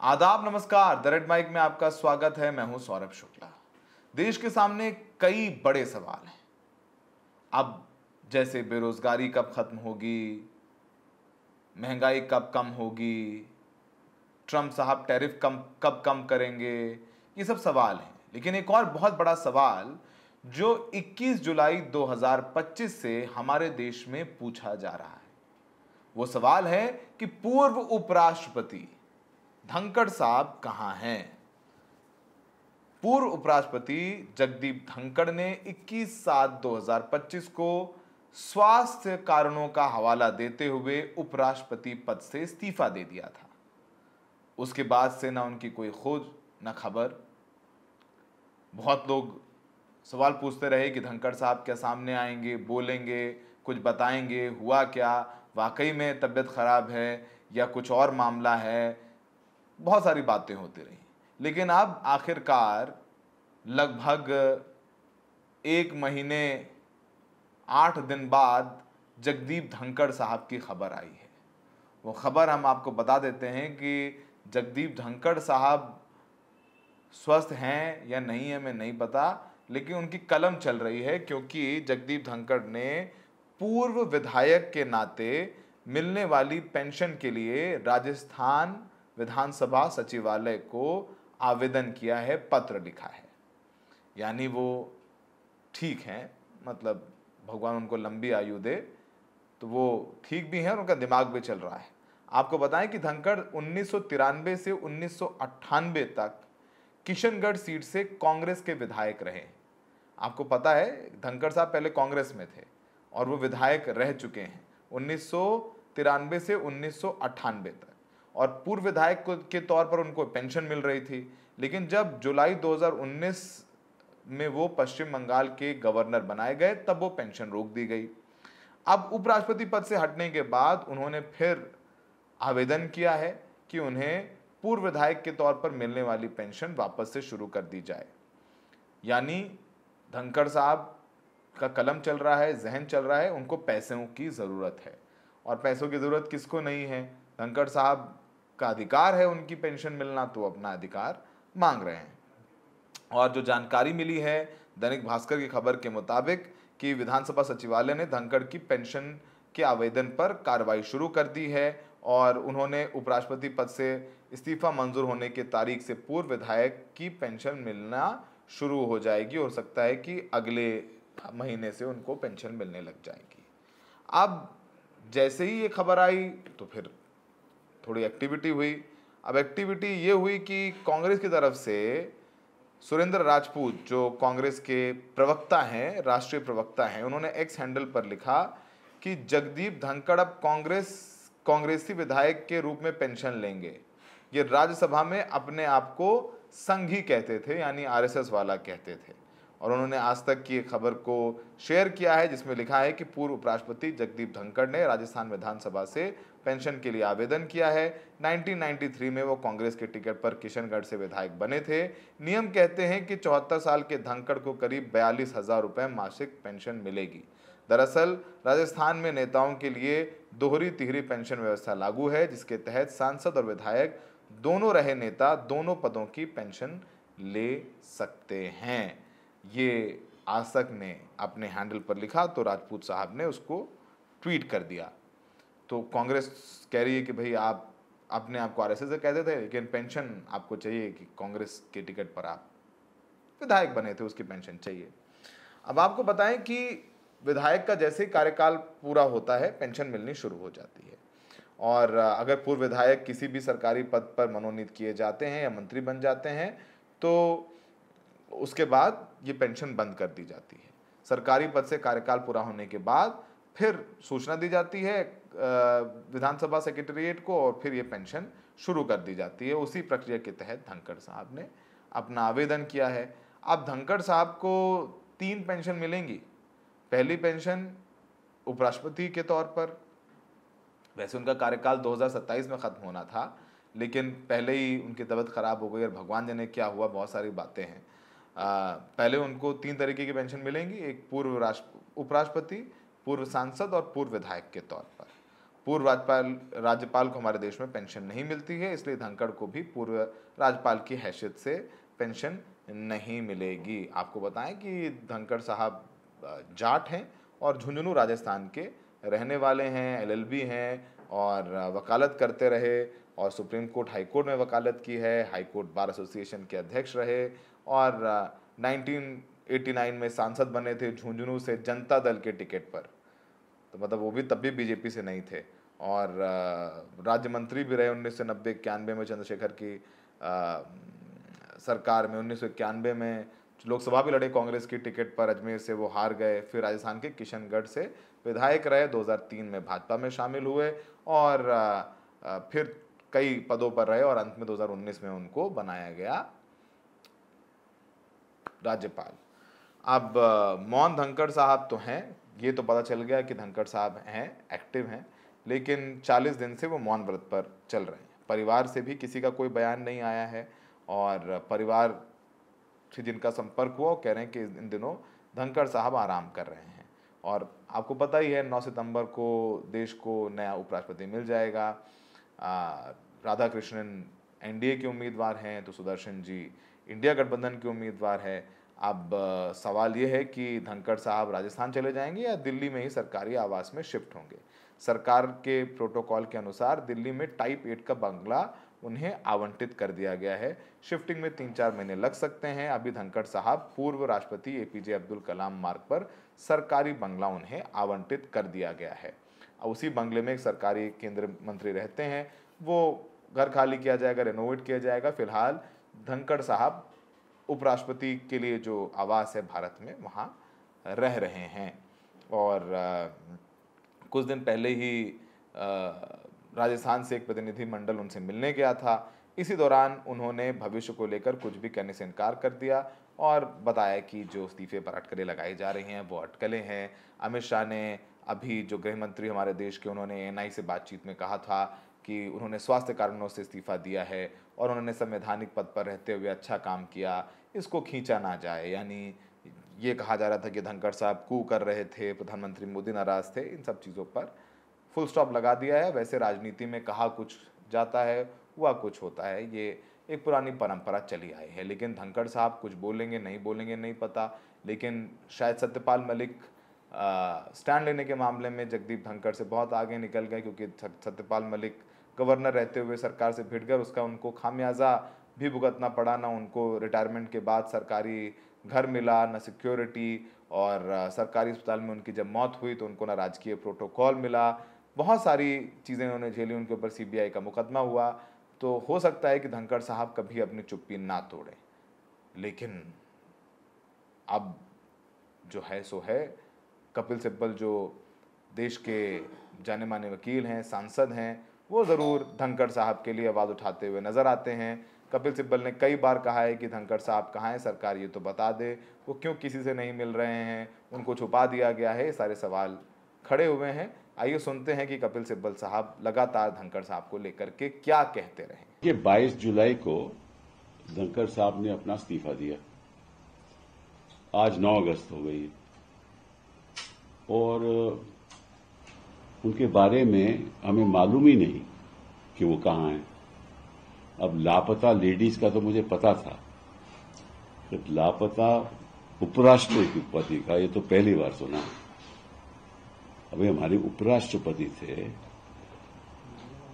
आदाब, नमस्कार। The red mic में आपका स्वागत है। मैं हूं सौरभ शुक्ला। देश के सामने कई बड़े सवाल हैं। अब जैसे बेरोजगारी कब खत्म होगी, महंगाई कब कम होगी, ट्रंप साहब टैरिफ कब कम करेंगे, ये सब सवाल हैं। लेकिन एक और बहुत बड़ा सवाल जो 21 जुलाई 2025 से हमारे देश में पूछा जा रहा है, वो सवाल है कि पूर्व उपराष्ट्रपति धनखड़ साहब कहां हैं। पूर्व उपराष्ट्रपति जगदीप धनखड़ ने 21/7/2025 को स्वास्थ्य कारणों का हवाला देते हुए उपराष्ट्रपति पद से इस्तीफा दे दिया था। उसके बाद से ना उनकी कोई खोज न खबर। बहुत लोग सवाल पूछते रहे कि धनखड़ साहब क्या सामने आएंगे, बोलेंगे, कुछ बताएंगे, हुआ क्या, वाकई में तबीयत खराब है या कुछ और मामला है। बहुत सारी बातें होती रही, लेकिन अब आखिरकार लगभग 1 महीने 8 दिन बाद जगदीप धनखड़ साहब की खबर आई है। वो खबर हम आपको बता देते हैं कि जगदीप धनखड़ साहब स्वस्थ हैं या नहीं है मैं नहीं पता, लेकिन उनकी कलम चल रही है, क्योंकि जगदीप धनखड़ ने पूर्व विधायक के नाते मिलने वाली पेंशन के लिए राजस्थान विधानसभा सचिवालय को आवेदन किया है, पत्र लिखा है। यानी वो ठीक हैं, मतलब भगवान उनको लंबी आयु दे, तो वो ठीक भी हैं और उनका दिमाग भी चल रहा है। आपको बताएं कि धनखड़ 1993 से 1998 तक किशनगढ़ सीट से कांग्रेस के विधायक रहे। आपको पता है धनखड़ साहब पहले कांग्रेस में थे और वो विधायक रह चुके हैं 1993 से 1998 तक, और पूर्व विधायक के तौर पर उनको पेंशन मिल रही थी। लेकिन जब जुलाई 2019 में वो पश्चिम बंगाल के गवर्नर बनाए गए, तब वो पेंशन रोक दी गई। अब उपराष्ट्रपति पद से हटने के बाद उन्होंने फिर आवेदन किया है कि उन्हें पूर्व विधायक के तौर पर मिलने वाली पेंशन वापस से शुरू कर दी जाए। यानी धनखड़ साहब का कलम चल रहा है, जहन चल रहा है, उनको पैसों की ज़रूरत है। और पैसों की ज़रूरत किसको नहीं है? धनखड़ साहब का अधिकार है उनकी पेंशन मिलना, तो अपना अधिकार मांग रहे हैं। और जो जानकारी मिली है दैनिक भास्कर की खबर के मुताबिक कि विधानसभा सचिवालय ने धनखड़ की पेंशन के आवेदन पर कार्रवाई शुरू कर दी है और उन्होंने उपराष्ट्रपति पद से इस्तीफा मंजूर होने की तारीख से पूर्व विधायक की पेंशन मिलना शुरू हो जाएगी। हो सकता है कि अगले महीने से उनको पेंशन मिलने लग जाएगी। अब जैसे ही ये खबर आई तो फिर थोड़ी एक्टिविटी हुई। अब एक्टिविटी ये हुई कि कांग्रेस की तरफ से सुरेंद्र राजपूत, जो कांग्रेस के प्रवक्ता हैं, राष्ट्रीय प्रवक्ता हैं, उन्होंने एक्स हैंडल पर लिखा कि जगदीप धनखड़ अब कांग्रेसी विधायक के रूप में पेंशन लेंगे। ये राज्यसभा में अपने आप को संघी कहते थे, यानी आरएसएस वाला कहते थे। और उन्होंने आज तक की खबर को शेयर किया है, जिसमें लिखा है कि पूर्व उपराष्ट्रपति जगदीप धनखड़ ने राजस्थान विधानसभा से पेंशन के लिए आवेदन किया है। 1993 में वो कांग्रेस के टिकट पर किशनगढ़ से विधायक बने थे। नियम कहते हैं कि 74 साल के धनखड़ को करीब 42,000 रुपये मासिक पेंशन मिलेगी। दरअसल राजस्थान में नेताओं के लिए दोहरी तिहरी पेंशन व्यवस्था लागू है, जिसके तहत सांसद और विधायक दोनों रहे नेता दोनों पदों की पेंशन ले सकते हैं। ये आज तक ने अपने हैंडल पर लिखा तो राजपूत साहब ने उसको ट्वीट कर दिया। तो कांग्रेस कह रही है कि भाई आप अपने आप को आरएसएस से कहते थे, लेकिन पेंशन आपको चाहिए कि कांग्रेस के टिकट पर आप विधायक बने थे, उसकी पेंशन चाहिए। अब आपको बताएं कि विधायक का जैसे ही कार्यकाल पूरा होता है पेंशन मिलनी शुरू हो जाती है। और अगर पूर्व विधायक किसी भी सरकारी पद पर मनोनीत किए जाते हैं या मंत्री बन जाते हैं तो उसके बाद ये पेंशन बंद कर दी जाती है। सरकारी पद से कार्यकाल पूरा होने के बाद फिर सूचना दी जाती है विधानसभा सेक्रेटेरिएट को और फिर ये पेंशन शुरू कर दी जाती है। उसी प्रक्रिया के तहत धनखड़ साहब ने अपना आवेदन किया है। अब धनखड़ साहब को 3 पेंशन मिलेंगी। पहली पेंशन उपराष्ट्रपति के तौर पर, वैसे उनका कार्यकाल 2027 में खत्म होना था, लेकिन पहले ही उनकी तबीयत खराब हो गई और भगवान जाने क्या हुआ, बहुत सारी बातें हैं। पहले उनको 3 तरीके की पेंशन मिलेंगी, एक पूर्व उपराष्ट्रपति, पूर्व सांसद और पूर्व विधायक के तौर पर। पूर्व राज्यपाल को हमारे देश में पेंशन नहीं मिलती है, इसलिए धनखड़ को भी पूर्व राज्यपाल की हैसियत से पेंशन नहीं मिलेगी। आपको बताएं कि धनखड़ साहब जाट हैं और झुंझुनू राजस्थान के रहने वाले हैं, एलएलबी हैं और वकालत करते रहे और सुप्रीम कोर्ट हाई कोर्ट में वकालत की है, हाई कोर्ट बार एसोसिएशन के अध्यक्ष रहे और 1989 में सांसद बने थे झुंझुनू से जनता दल के टिकट पर। तो मतलब वो भी तब भी बीजेपी से नहीं थे और राज्य मंत्री भी रहे 1990-91 में चंद्रशेखर की सरकार में। 1991 में लोकसभा भी लड़े कांग्रेस की टिकट पर, अजमेर से वो हार गए। फिर राजस्थान के किशनगढ़ से विधायक रहे, 2003 में भाजपा में शामिल हुए और फिर कई पदों पर रहे और अंत में 2019 में उनको बनाया गया राज्यपाल। अब मोहन धनखड़ साहब तो हैं, ये तो पता चल गया कि धनखड़ साहब हैं, एक्टिव हैं, लेकिन 40 दिन से वो मौन व्रत पर चल रहे हैं। परिवार से भी किसी का कोई बयान नहीं आया है और परिवार से जिनका संपर्क हुआ वो कह रहे हैं कि इन दिनों धनखड़ साहब आराम कर रहे हैं। और आपको पता ही है 9 सितंबर को देश को नया उपराष्ट्रपति मिल जाएगा। राधा कृष्णन एनडीए के उम्मीदवार हैं तो सुदर्शन जी इंडिया गठबंधन के उम्मीदवार है। अब सवाल ये है कि धनखड़ साहब राजस्थान चले जाएंगे या दिल्ली में ही सरकारी आवास में शिफ्ट होंगे। सरकार के प्रोटोकॉल के अनुसार दिल्ली में टाइप 8 का बंगला उन्हें आवंटित कर दिया गया है। शिफ्टिंग में 3-4 महीने लग सकते हैं। अभी धनखड़ साहब पूर्व राष्ट्रपति एपीजे अब्दुल कलाम मार्ग पर सरकारी बंगला उन्हें आवंटित कर दिया गया है। उसी बंगले में एक सरकारी केंद्रीय मंत्री रहते हैं, वो घर खाली किया जाएगा, रेनोवेट किया जाएगा। फिलहाल धनखड़ साहब उपराष्ट्रपति के लिए जो आवास है भारत में वहाँ रह रहे हैं। और कुछ दिन पहले ही राजस्थान से एक प्रतिनिधिमंडल उनसे मिलने गया था। इसी दौरान उन्होंने भविष्य को लेकर कुछ भी कहने से इनकार कर दिया और बताया कि जो इस्तीफे पर अटकलें लगाई जा रही हैं वो अटकलें हैं। अमित शाह ने अभी जो गृह मंत्री हमारे देश के, उन्होंने एएनआई से बातचीत में कहा था कि उन्होंने स्वास्थ्य कारणों से इस्तीफा दिया है और उन्होंने संवैधानिक पद पर रहते हुए अच्छा काम किया, इसको खींचा ना जाए। यानी ये कहा जा रहा था कि धनखड़ साहब कू कर रहे थे, प्रधानमंत्री मोदी नाराज थे। इन सब चीज़ों पर फुल स्टॉप लगा दिया है। वैसे राजनीति में कहा कुछ जाता है, हुआ कुछ होता है, ये एक पुरानी परंपरा चली आई है। लेकिन धनखड़ साहब कुछ बोलेंगे नहीं बोलेंगे नहीं पता, लेकिन शायद सत्यपाल मलिक स्टैंड लेने के मामले में जगदीप धनखड़ से बहुत आगे निकल गए, क्योंकि सत्यपाल मलिक गवर्नर रहते हुए सरकार से भिड़ गए, उसका उनको खामियाजा भी भुगतना पड़ा। ना उनको रिटायरमेंट के बाद सरकारी घर मिला, ना सिक्योरिटी, और सरकारी अस्पताल में उनकी जब मौत हुई तो उनको ना राजकीय प्रोटोकॉल मिला। बहुत सारी चीज़ें उन्होंने झेली, उनके ऊपर सीबीआई का मुकदमा हुआ। तो हो सकता है कि धनखड़ साहब कभी अपनी चुप्पी ना तोड़ें, लेकिन अब जो है सो है। कपिल सिब्बल जो देश के जाने माने वकील हैं, सांसद हैं, वो ज़रूर धनखड़ साहब के लिए आवाज़ उठाते हुए नज़र आते हैं। कपिल सिब्बल ने कई बार कहा है कि धनखड़ साहब कहाँ हैं, सरकार ये तो बता दे, वो क्यों किसी से नहीं मिल रहे हैं, उनको छुपा दिया गया है। ये सारे सवाल खड़े हुए हैं। आइए सुनते हैं कि कपिल सिब्बल साहब लगातार धनखड़ साहब को लेकर के क्या कहते रहे। ये 22 जुलाई को धनखड़ साहब ने अपना इस्तीफा दिया, आज 9 अगस्त हो गई और उनके बारे में हमें मालूम ही नहीं कि वो कहाँ हैं। अब लापता लेडीज का तो मुझे पता था, तो लापता उपराष्ट्रपति का ये तो पहली बार सुना। अभी हमारे उपराष्ट्रपति थे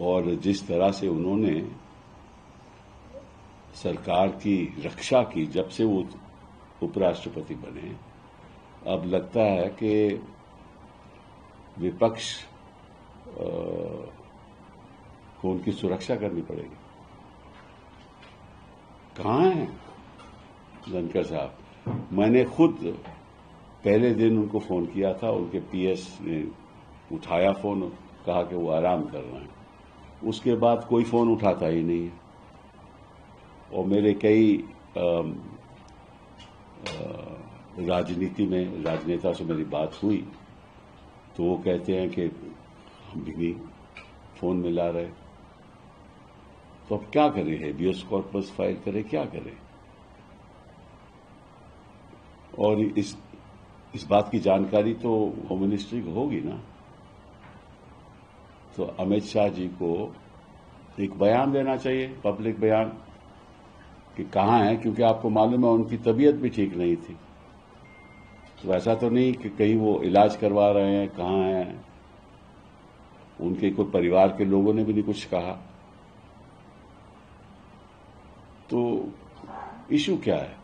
और जिस तरह से उन्होंने सरकार की रक्षा की जब से वो उपराष्ट्रपति बने, अब लगता है कि विपक्ष को उनकी सुरक्षा करनी पड़ेगी। कहाँ हैं धनखड़ साहब? मैंने खुद पहले दिन उनको फोन किया था, उनके पीएस ने उठाया फोन, कहा कि वो आराम कर रहे हैं। उसके बाद कोई फोन उठाता ही नहीं है। और मेरे कई राजनीति में राजनेता से मेरी बात हुई तो वो कहते हैं कि हम भी नहीं फोन मिला रहे। तो अब क्या करें? हेबियस कॉर्पस फाइल करें, क्या करें? और इस बात की जानकारी तो होम मिनिस्ट्री को होगी ना। तो अमित शाह जी को एक बयान देना चाहिए, पब्लिक बयान, कि कहाँ है, क्योंकि आपको मालूम है उनकी तबीयत भी ठीक नहीं थी। तो ऐसा तो नहीं कि कहीं वो इलाज करवा रहे हैं, कहाँ हैं, उनके कोई परिवार के लोगों ने भी नहीं कुछ कहा। तो इशू क्या है?